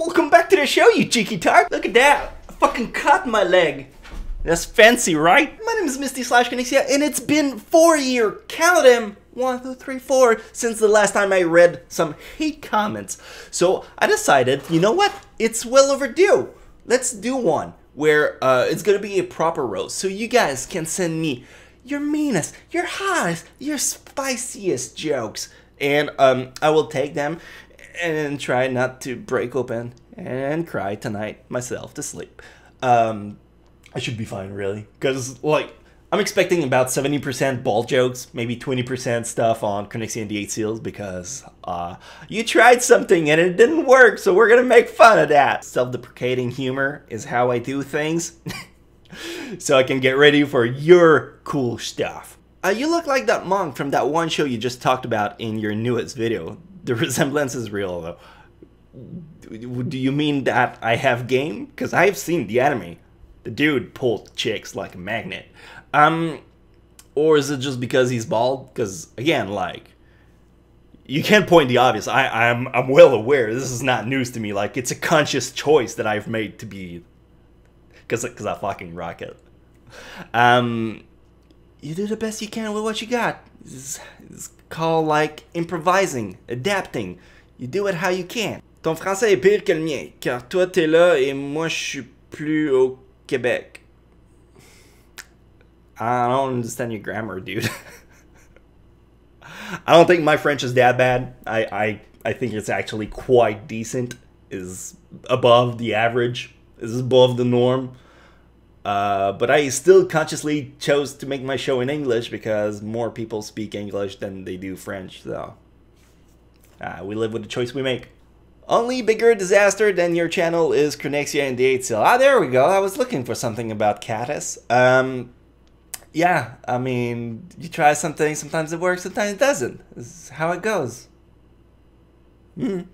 Welcome back to the show, you cheeky tart. Look at that. I fucking cut my leg. That's fancy, right? My name is Misty/Connexia, and it's been 4 years, count them, 1, 2, 3, 4, since the last time I read some hate comments. So I decided, you know what? It's well overdue. Let's do one where it's gonna be a proper roast. So you guys can send me your meanest, your hottest, your spiciest jokes. And I will take them and try not to break open and cry tonight myself to sleep. I should be fine, really, because like I'm expecting about 70% ball jokes, maybe 20% stuff on Connexia and the 8 Seals, because you tried something and it didn't work, so we're gonna make fun of that. Self-deprecating humor is how I do things, so I can get ready for your cool stuff. You look like that monk from that one show you just talked about in your newest video. The resemblance is real, though. Do you mean that I have game? Because I've seen the anime. The dude pulled chicks like a magnet. Or is it just because he's bald? Because, again, like, you can't point the obvious. I'm well aware. This is not news to me. Like, it's a conscious choice that I've made to be... Because I fucking rock it. You do the best you can with what you got. It's called, like, improvising, adapting. You do it how you can. Ton français est pire que le mien, car toi t'es là et moi je suis plus au Québec. I don't understand your grammar, dude. I don't think my French is that bad. I think it's actually quite decent. Is above the average. Is above the norm. But I still consciously chose to make my show in English because more people speak English than they do French, so we live with the choice we make. Only bigger disaster than your channel is Connexia and the 8 Seal. Ah, there we go. I was looking for something about Caddis. Yeah, I mean, you try something, sometimes it works, sometimes it doesn't. This is how it goes. I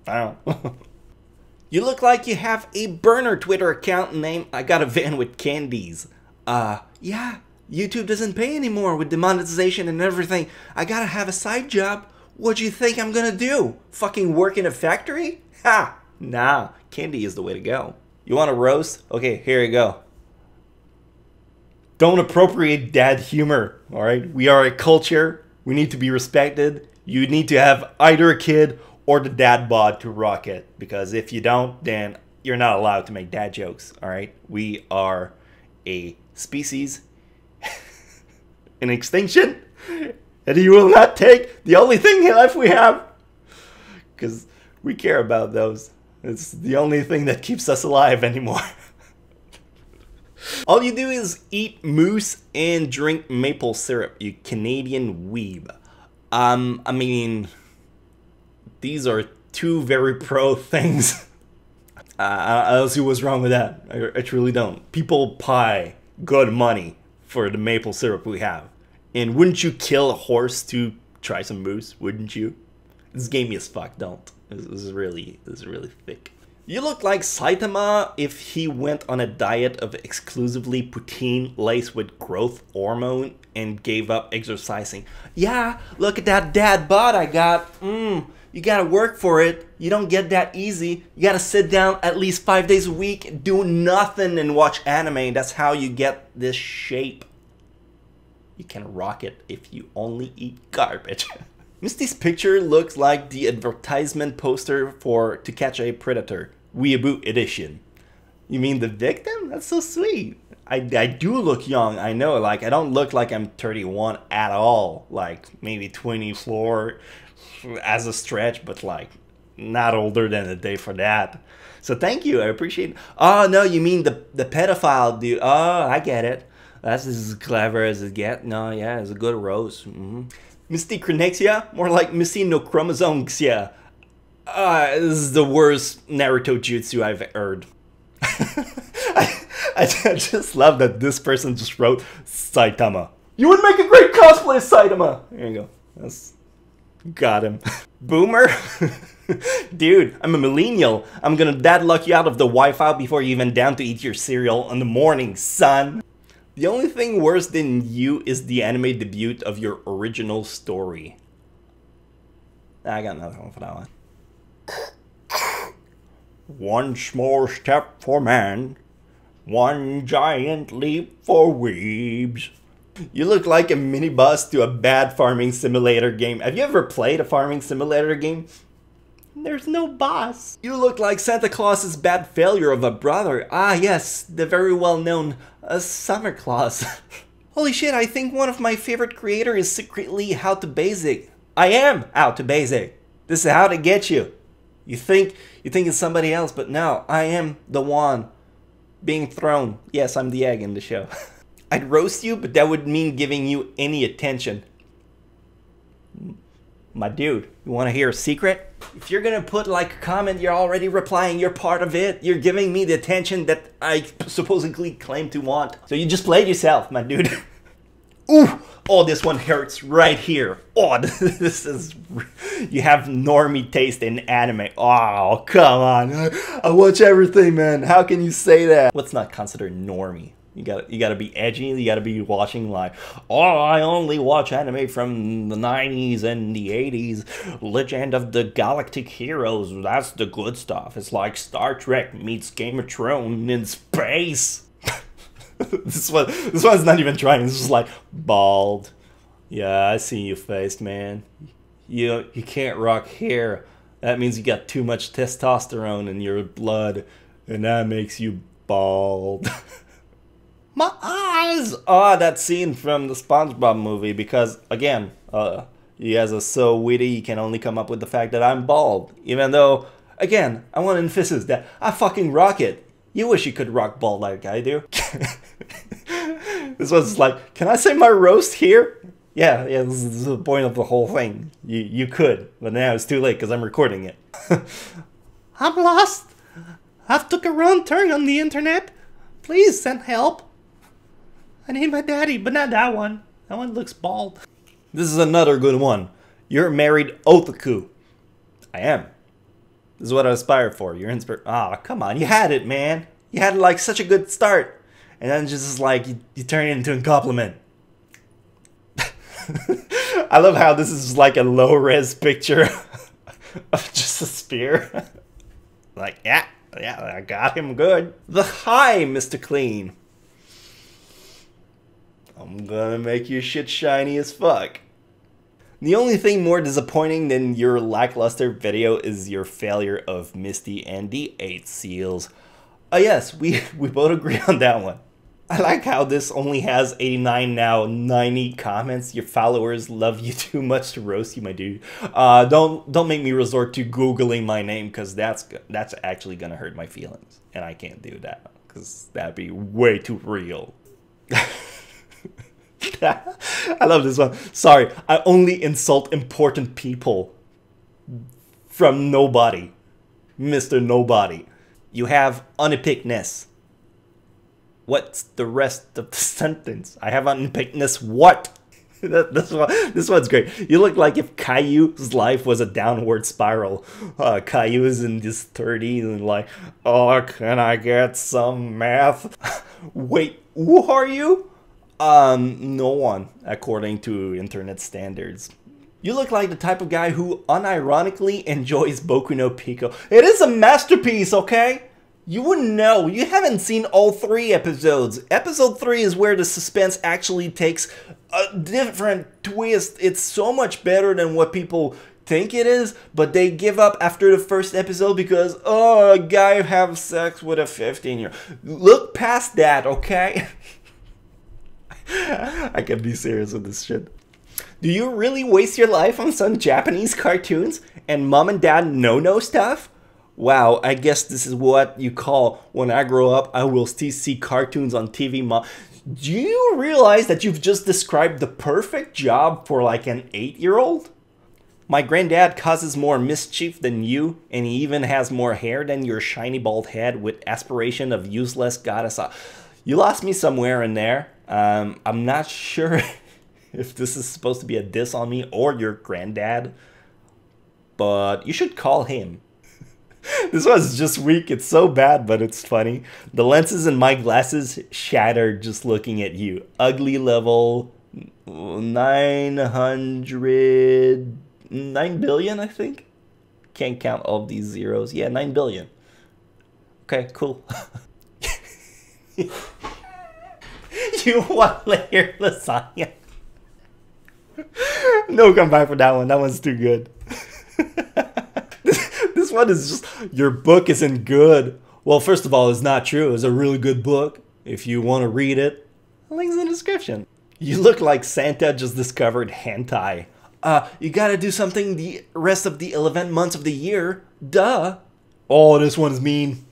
don't know. You look like you have a burner Twitter account named I Got a Van with Candies. Yeah, YouTube doesn't pay anymore with demonetization and everything. I gotta have a side job. What do you think I'm gonna do? Fucking work in a factory? Ha! Nah, candy is the way to go. You want a roast? Okay, here you go. Don't appropriate dad humor, alright? We are a culture. We need to be respected. You need to have either a kid or the dad bod to rock it, because if you don't, then you're not allowed to make dad jokes, alright? We are a species in extinction, and you will not take the only thing in life we have, because we care about those. It's the only thing that keeps us alive anymore. All you do is eat moose and drink maple syrup, you Canadian weeb. I mean... These are two very pro things. I don't see what's wrong with that. I truly don't. People pay good money for the maple syrup we have. And wouldn't you kill a horse to try some moose? Wouldn't you? This is gamey as fuck, don't. This is really thick. You look like Saitama if he went on a diet of exclusively poutine laced with growth hormone and gave up exercising. Yeah, look at that dad bod I got. You gotta work for it. You don't get that easy. You gotta sit down at least 5 days a week, do nothing and watch anime. That's how you get this shape. You can rock it if you only eat garbage. Misty's picture looks like the advertisement poster for To Catch a Predator, Weeaboo Edition. You mean the victim? That's so sweet. I do look young, I know. Like, I don't look like I'm 31 at all. Like, maybe 24 as a stretch, but like, not older than a day for that. So thank you, I appreciate it. Oh, no, you mean the pedophile dude. Oh, I get it. That's as clever as it gets. No, yeah, it's a good roast. Misty Connexia? More like Misty no Chromosomexia. This is the worst Naruto jutsu I've heard. I just love that this person just wrote Saitama. You would make a great cosplay, Saitama! There you go. That's... Got him. Boomer? Dude, I'm a millennial. I'm gonna dad lock you out of the Wi-Fi before you're even down to eat your cereal in the morning, son. The only thing worse than you is the anime debut of your original story. I got another one for that one. One small step for man, one giant leap for weebs. You look like a mini boss to a bad farming simulator game. Have you ever played a farming simulator game? There's no boss. You look like Santa Claus's bad failure of a brother. Ah yes, the very well known Summer Claus. Holy shit, I think one of my favorite creators is secretly How to Basic. I am How to Basic. This is how to get you. You think it's somebody else, but no, I am the one being thrown. Yes, I'm the egg in the show. I'd roast you, but that would mean giving you any attention. My dude, you want to hear a secret? If you're gonna put like a comment, you're already replying, you're part of it. You're giving me the attention that I supposedly claim to want. So you just played yourself, my dude. Ooh! Oh, this one hurts right here. Oh, this is... You have normie taste in anime. Oh, come on. I watch everything, man. How can you say that? What's not considered normie? You gotta be edgy. You gotta be watching like, oh, I only watch anime from the 90s and the 80s. Legend of the Galactic Heroes. That's the good stuff. It's like Star Trek meets Game of Thrones in space. This one's not even trying. It's just like bald. Yeah, I see you face, man. You can't rock hair. That means you got too much testosterone in your blood, and that makes you bald. My eyes! Ah, that scene from the SpongeBob movie, because, again, you guys are so witty, you can only come up with the fact that I'm bald. Even though, again, I want to emphasize that I fucking rock it. You wish you could rock bald like I do. This was like, can I say my roast here? Yeah, this is the point of the whole thing. You could, but now it's too late because I'm recording it. I'm lost. I've took a wrong turn on the internet. Please send help. I need my daddy, but not that one. That one looks bald. This is another good one. You're married otaku. I am. This is what I aspire for. You're inspired. Ah, come on. You had it, man. You had like such a good start. And then just like, you turn it into a compliment. I love how this is like a low-res picture of just a spear. Like, yeah, I got him good. The Hi, Mr. Clean. I'm gonna make your shit shiny as fuck. The only thing more disappointing than your lackluster video is your failure of Misty and the 8 Seals. Yes, we both agree on that one. I like how this only has 89 now, 90 comments. Your followers love you too much to roast you, my dude. Don't make me resort to Googling my name, because that's actually gonna hurt my feelings. And I can't do that, because that'd be way too real. I love this one. Sorry, I only insult important people. From nobody. Mr. Nobody. You have unepicness. What's the rest of the sentence? I have unepicness what? This one's great. You look like if Caillou's life was a downward spiral. Caillou is in his 30s and like, oh, can I get some math? Wait, who are you? No one, according to internet standards. You look like the type of guy who unironically enjoys Boku no Pico. It is a masterpiece, okay? You wouldn't know. You haven't seen all 3 episodes. Episode 3 is where the suspense actually takes a different twist. It's so much better than what people think it is, but they give up after the first episode because, oh, a guy have sex with a 15-year-old. Look past that, okay? I can be serious with this shit. Do you really waste your life on some Japanese cartoons and mom and dad no-no stuff? Wow, I guess this is what you call, when I grow up, I will still see cartoons on TV, mom. Do you realize that you've just described the perfect job for like an 8-year-old? My granddad causes more mischief than you, and he even has more hair than your shiny bald head with aspiration of useless goddess. You lost me somewhere in there. I'm not sure if this is supposed to be a diss on me or your granddad, but you should call him. This one's just weak. It's so bad, but it's funny. The lenses in my glasses shattered just looking at you. Ugly level 9 billion, I think. Can't count all of these zeros. Yeah, 9 billion. Okay, cool. You want layer lasagna? No come back for that one. That one's too good. This one is just, your book isn't good. Well, first of all, it's not true. It's a really good book. If you want to read it, the link's in the description. You look like Santa just discovered hentai. You gotta do something the rest of the 11 months of the year. Duh. Oh, this one's mean.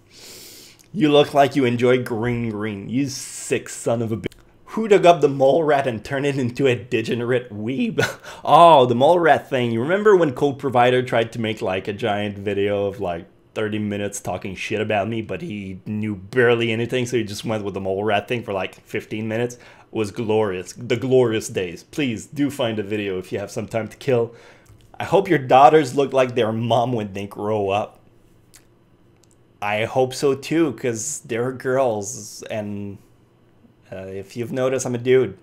You look like you enjoy green. You sick son of a bitch. Who dug up the mole rat and turned it into a degenerate weeb? Oh, the mole rat thing. You remember when Code Provider tried to make like a giant video of like 30 minutes talking shit about me, but he knew barely anything, so he just went with the mole rat thing for like 15 minutes? It was glorious. The glorious days. Please do find a video if you have some time to kill. I hope your daughters look like their mom when they grow up. I hope so too, because they're girls, and if you've noticed, I'm a dude.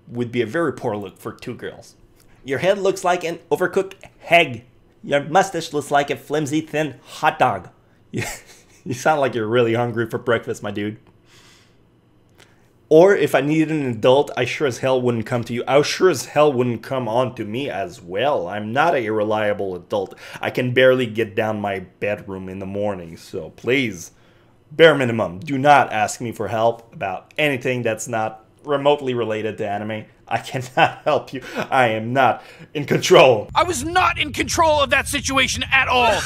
Would be a very poor look for two girls. Your head looks like an overcooked egg. Your mustache looks like a flimsy, thin hot dog. You sound like you're really hungry for breakfast, my dude. Or if I needed an adult, I sure as hell wouldn't come to you. I sure as hell wouldn't come on to me as well. I'm not a reliable adult. I can barely get down my bedroom in the morning, so please, bare minimum, do not ask me for help about anything that's not remotely related to anime. I cannot help you. I am not in control. I was not in control of that situation at all.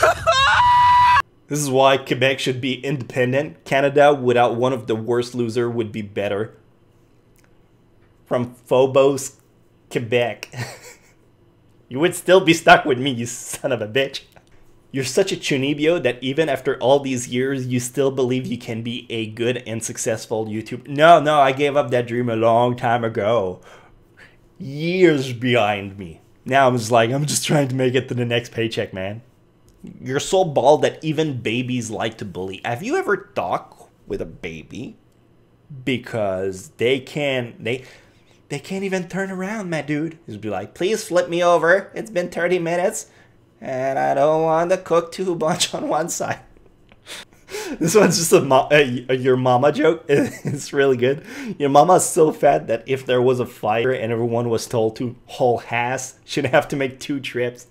This is why Quebec should be independent. Canada without one of the worst loser would be better. From Phobos, Quebec. You would still be stuck with me, you son of a bitch. You're such a chunibyo that even after all these years, you still believe you can be a good and successful YouTuber. No, I gave up that dream a long time ago. Years behind me. Now I'm just trying to make it to the next paycheck, man. You're so bald that even babies like to bully. Have you ever talked with a baby? Because they can't even turn around, my dude. Just be like, please flip me over. It's been 30 minutes. And I don't want to cook too much on one side. This one's just your mama joke. It's really good. Your mama's so fat that if there was a fire and everyone was told to haul ass, she'd have to make 2 trips.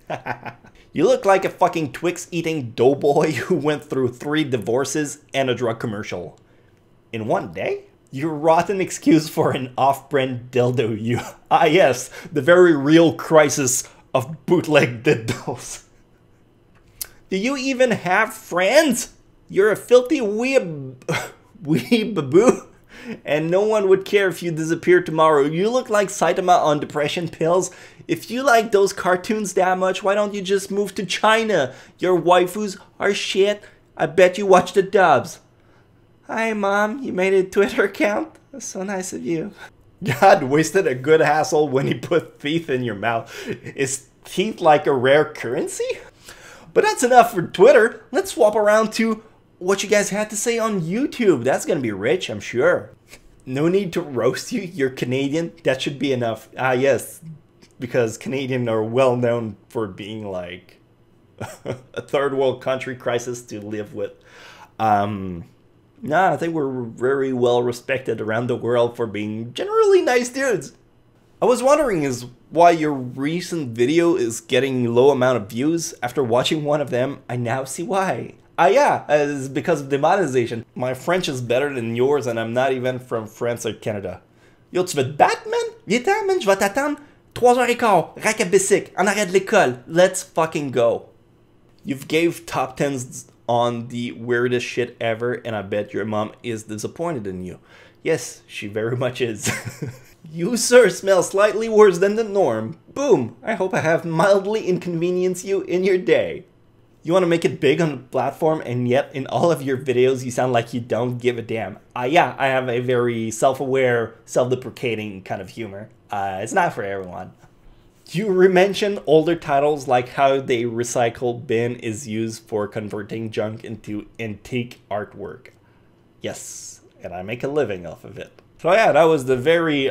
You look like a fucking Twix eating doughboy who went through 3 divorces and a drug commercial in one day? Your rotten excuse for an off-brand dildo. Ah yes, the very real crisis of bootleg dildos. Do you even have friends? You're a filthy weebaboo, and no one would care if you disappeared tomorrow. You look like Saitama on depression pills. If you like those cartoons that much, why don't you just move to China? Your waifus are shit. I bet you watch the dubs. Hi, Mom. You made a Twitter account? That's so nice of you. God wasted a good hassle when he put teeth in your mouth. Is teeth like a rare currency? But that's enough for Twitter. Let's swap around to what you guys had to say on YouTube. That's gonna be rich, I'm sure. No need to roast you. You're Canadian. That should be enough. Ah, yes. Because Canadians are well known for being like a third world country crisis to live with. I think we're very well respected around the world for being generally nice dudes. I was wondering why your recent video is getting low amount of views. After watching one of them, I now see why. Yeah, it's because of demonetization. My French is better than yours and I'm not even from France or Canada. Yo, tu veux te battre, man? Viens-t'en, man, je vais t'attendre. 3h15, racabessic, en arrière de l'école. Let's fucking go. You've gave top 10s on the weirdest shit ever, and I bet your mom is disappointed in you. Yes, she very much is. You, sir, smell slightly worse than the norm. Boom! I hope I have mildly inconvenienced you in your day. You want to make it big on the platform, and yet in all of your videos you sound like you don't give a damn. Yeah, I have a very self-aware, self-deprecating kind of humor. It's not for everyone. You mentioned older titles like how the recycle bin is used for converting junk into antique artwork. Yes, and I make a living off of it. So yeah, that was the very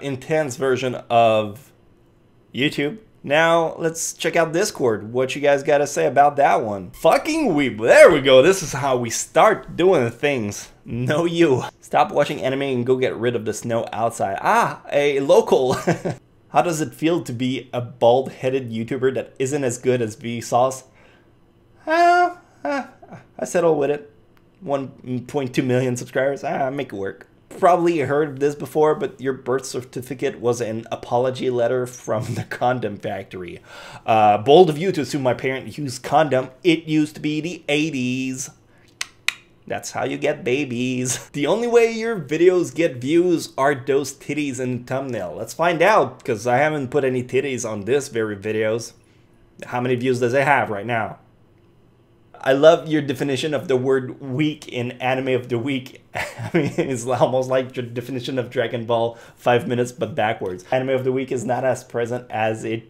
intense version of YouTube. Now, let's check out Discord. What you guys gotta say about that one? Fucking weeb. There we go. This is how we start doing things. No you. Stop watching anime and go get rid of the snow outside. Ah, a local. How does it feel to be a bald-headed YouTuber that isn't as good as Vsauce? I settle with it. 1.2 million subscribers. Make it work. Probably heard of this before, but your birth certificate was an apology letter from the condom factory. Bold of you to assume my parent used condom. It used to be the 80s. That's how you get babies. The only way your videos get views are those titties in the thumbnail. Let's find out, because I haven't put any titties on this very videos. How many views does it have right now? I love your definition of the word week in Anime of the Week. I mean, it's almost like your definition of Dragon Ball 5 minutes, but backwards. Anime of the Week is not as present as it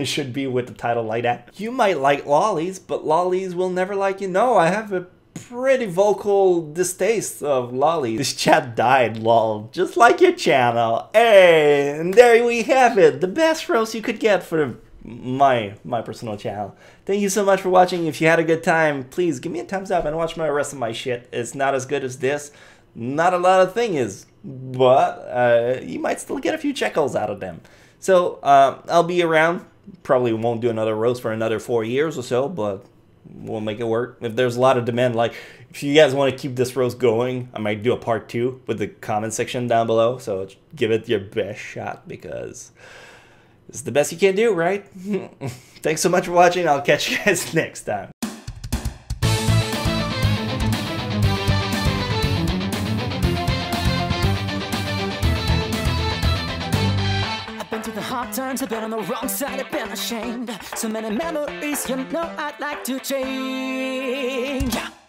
should be with the title like that. You might like lollies, but lollies will never like you. No, I have a pretty vocal distaste of lollies. This chat died, lol. Just like your channel. Hey, and there we have it. The best roast you could get for my personal channel. Thank you so much for watching. If you had a good time, please give me a thumbs up and watch my rest of my shit. It's not as good as this. Not a lot of thing is, but you might still get a few shekels out of them. So I'll be around. Probably won't do another roast for another 4 years or so, but we'll make it work. If there's a lot of demand, like if you guys want to keep this roast going, I might do a part 2 with the comment section down below. So give it your best shot, because it's the best you can do, right? Thanks so much for watching. I'll catch you guys next time. I've been through the hard times, I've been on the wrong side, I've been ashamed. So many memories, you know I'd like to change.